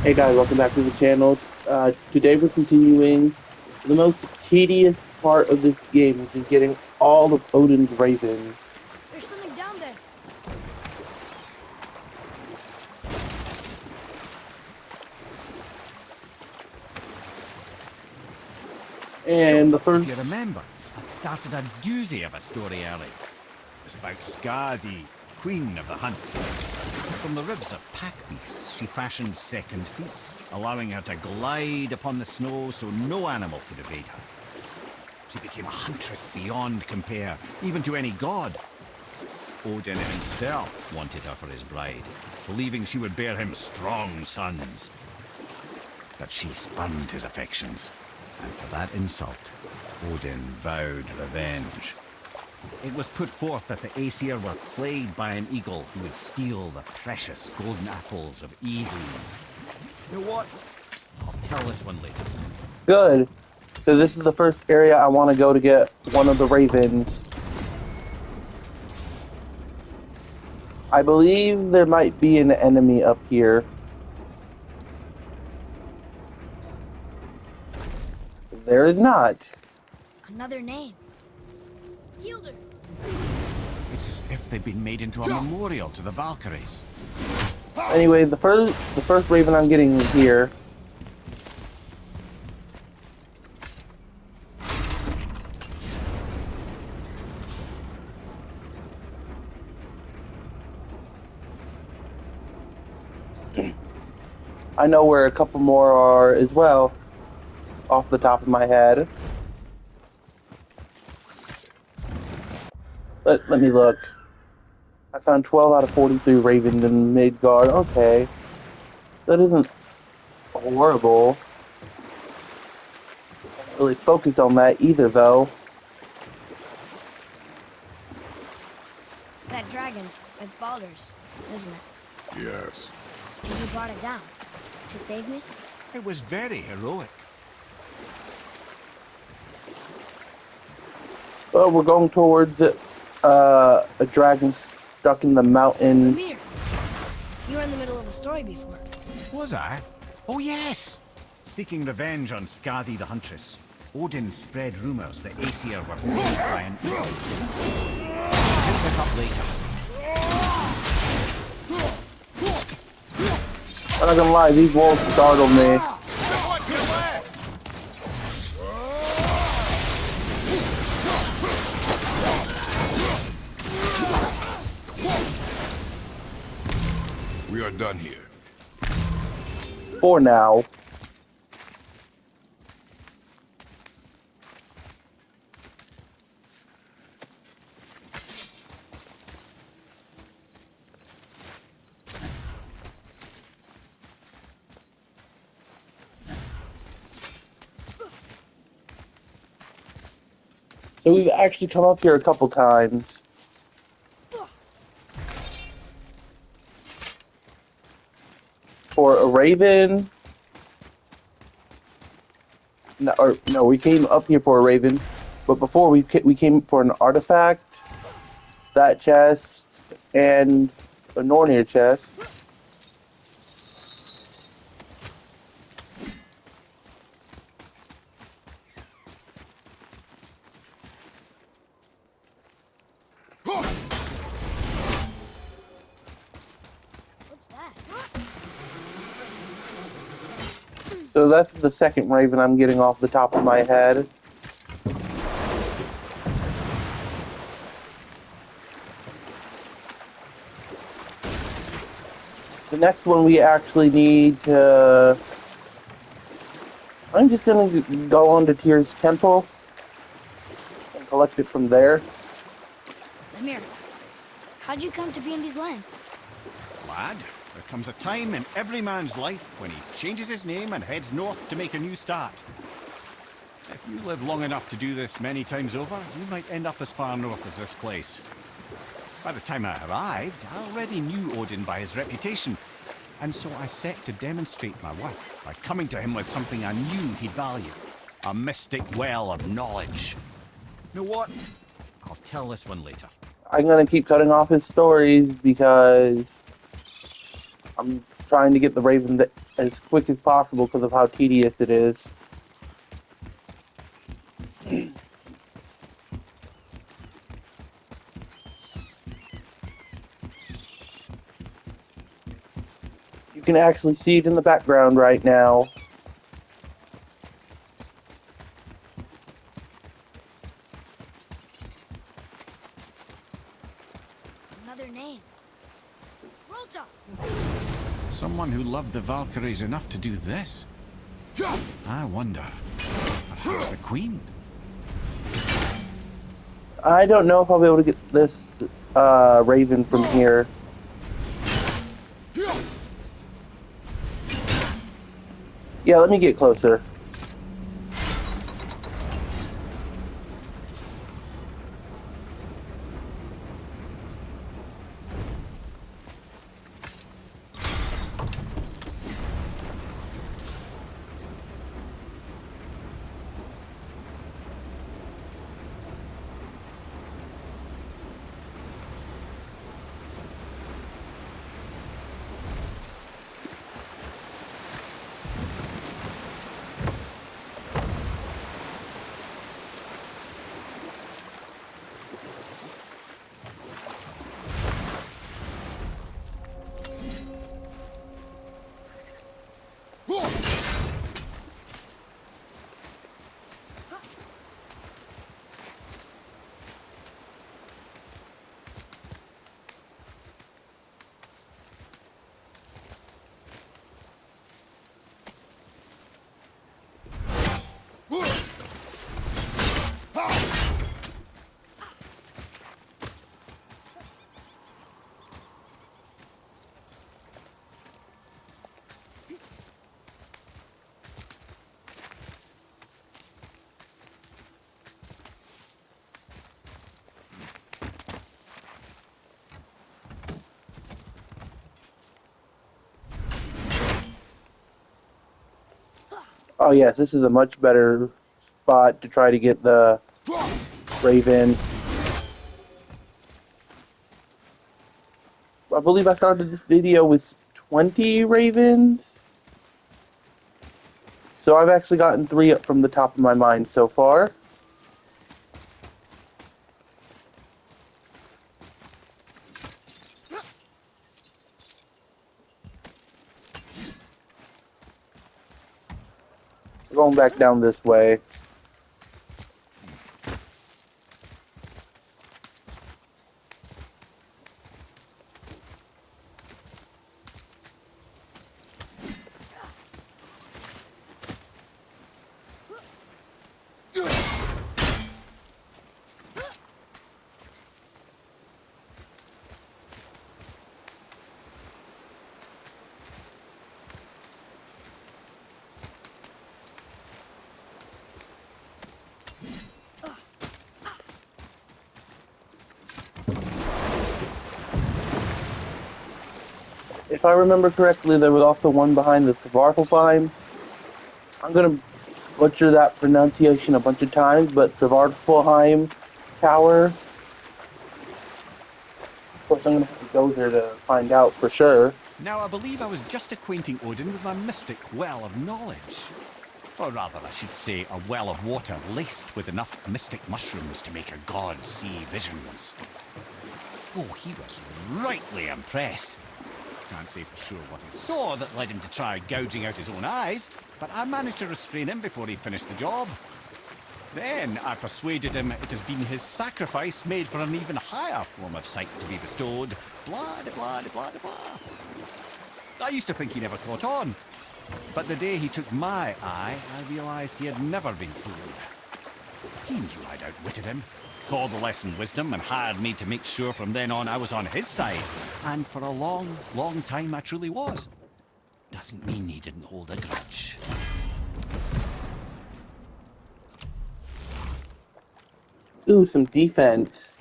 Hey guys, welcome back to the channel. Today we're continuing the most tedious part of this game, which is getting all of Odin's ravens. There's something down there. And So, the if first, you remember, I started a doozy of a story early. It was about Skadi, queen of the hunt. From the ribs of pack beasts, she fashioned second feet, allowing her to glide upon the snow so no animal could evade her. She became a huntress beyond compare, even to any god. Odin himself wanted her for his bride, believing she would bear him strong sons. But she spurned his affections, and for that insult, Odin vowed revenge. It was put forth that the Aesir were plagued by an eagle who would steal the precious golden apples of Idun. You know what? I'll tell this one later. good, because this is the first area I want to go to get one of the ravens. I believe there might be an enemy up here. There is not. Another name. Hilder. It's as if they'd been made into a memorial to the Valkyries. Anyway, the first raven I'm getting is here. I know where a couple more are as well, off the top of my head. Let me look. I found 12 out of 43 ravens in Midgard. Okay. That isn't horrible. Not really focused on that either, though. That dragon. It's Baldur's, isn't it? Yes. And you brought it down. To save me? It was very heroic. Well, we're going towards a dragon stuck in the mountain. Mimir. You were in the middle of a story before. Was I? Oh yes! Seeking revenge on Skadi the Huntress, Odin spread rumors the Aesir were plagued by an eagle. I'll pick this up later. I'm not gonna lie, these wolves startled me. We are done here. For now. So we've actually come up here a couple times. For a raven. No, we came up here for a raven, but before we came for an artifact, that chest, and a Nornir chest. What's that? So that's the second raven I'm getting off the top of my head. The next one we actually need to... I'm just gonna go on to Tyr's temple and collect it from there. Mimir. How'd you come to be in these lands? Lad, there comes a time in every man's life when he changes his name and heads north to make a new start. If you live long enough to do this many times over, you might end up as far north as this place. By the time I arrived, I already knew Odin by his reputation, and so I set to demonstrate my worth by coming to him with something I knew he'd value. A mystic well of knowledge. You know what? I'll tell this one later. I'm gonna keep cutting off his stories because I'm trying to get the Raven as quick as possible because of how tedious it is. You can actually see it in the background right now. Another name. Rota! Someone who loved the Valkyries enough to do this. I wonder, perhaps the Queen? I don't know if I'll be able to get this Raven from here. Yeah, let me get closer. Oh yes, this is a much better spot to try to get the Raven. I believe I started this video with 20 Ravens. So I've actually gotten 3 up from the top of my mind so far. Going back down this way. If I remember correctly, there was also one behind the Svartalfheim. I'm gonna butcher that pronunciation a bunch of times, but Svartalfheim Tower. Of course, I'm gonna have to go there to find out for sure. Now, I believe I was just acquainting Odin with my mystic well of knowledge. Or rather, I should say, a well of water laced with enough mystic mushrooms to make a god see visions. Oh, he was rightly impressed. Can't say for sure what he saw that led him to try gouging out his own eyes, but I managed to restrain him before he finished the job. Then I persuaded him it has been his sacrifice made for an even higher form of sight to be bestowed. Blah, de blah, de blah, de blah. I used to think he never caught on, but the day he took my eye, I realised he had never been fooled. He knew I'd outwitted him, called the lesson wisdom, and hired me to make sure from then on I was on his side. And for a long, long time I truly was. Doesn't mean he didn't hold a grudge. Ooh, some defense.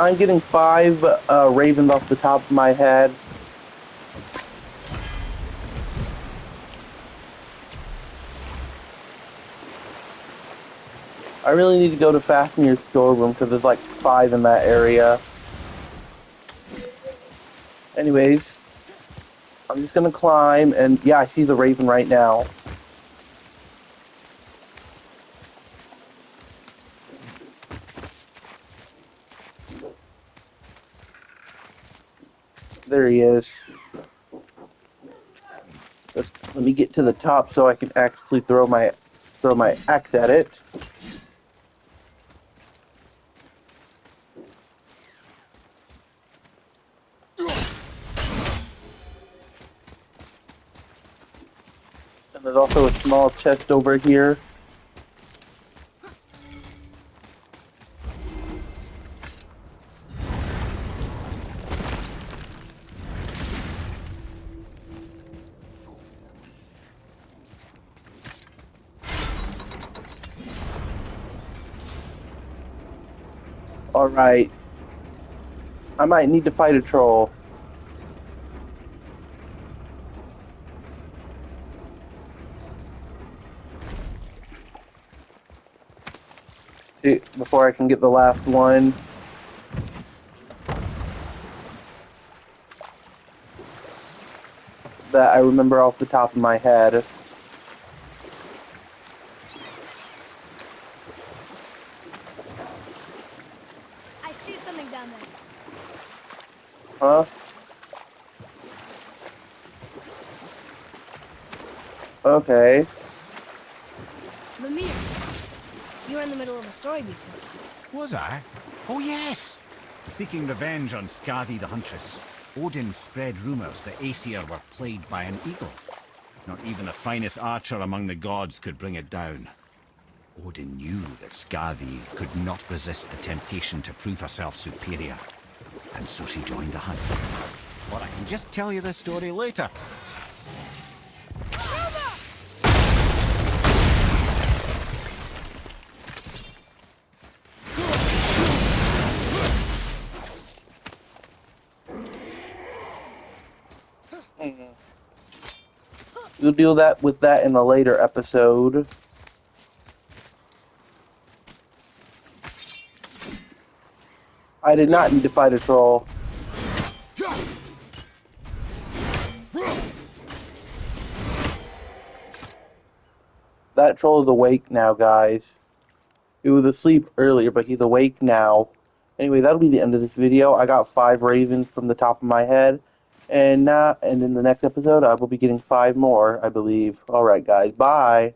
I'm getting 5 ravens off the top of my head. I really need to go to Fafnir's storeroom because there's like 5 in that area. Anyways, I'm just gonna climb, and yeah, I see the raven right now. There he is. Let me get to the top so I can actually throw my axe at it. And there's also a small chest over here. Alright. I might need to fight a troll. Before I can get the last one. That I remember off the top of my head. I see something down there. Huh? Okay. Lemire, you were in the middle of a story before. Was I? Oh yes! Seeking revenge on Skadi the Huntress, Odin spread rumours that Aesir were plagued by an eagle. Not even the finest archer among the gods could bring it down. Odin knew that Skadi could not resist the temptation to prove herself superior, and so she joined the hunt. But I can just tell you the story later. We'll deal with that in a later episode. I did not need to fight a troll. That troll is awake now, guys. He was asleep earlier, but he's awake now. Anyway, that'll be the end of this video. I got 5 ravens from the top of my head. And in the next episode, I will be getting 5 more, I believe. Alright, guys. Bye.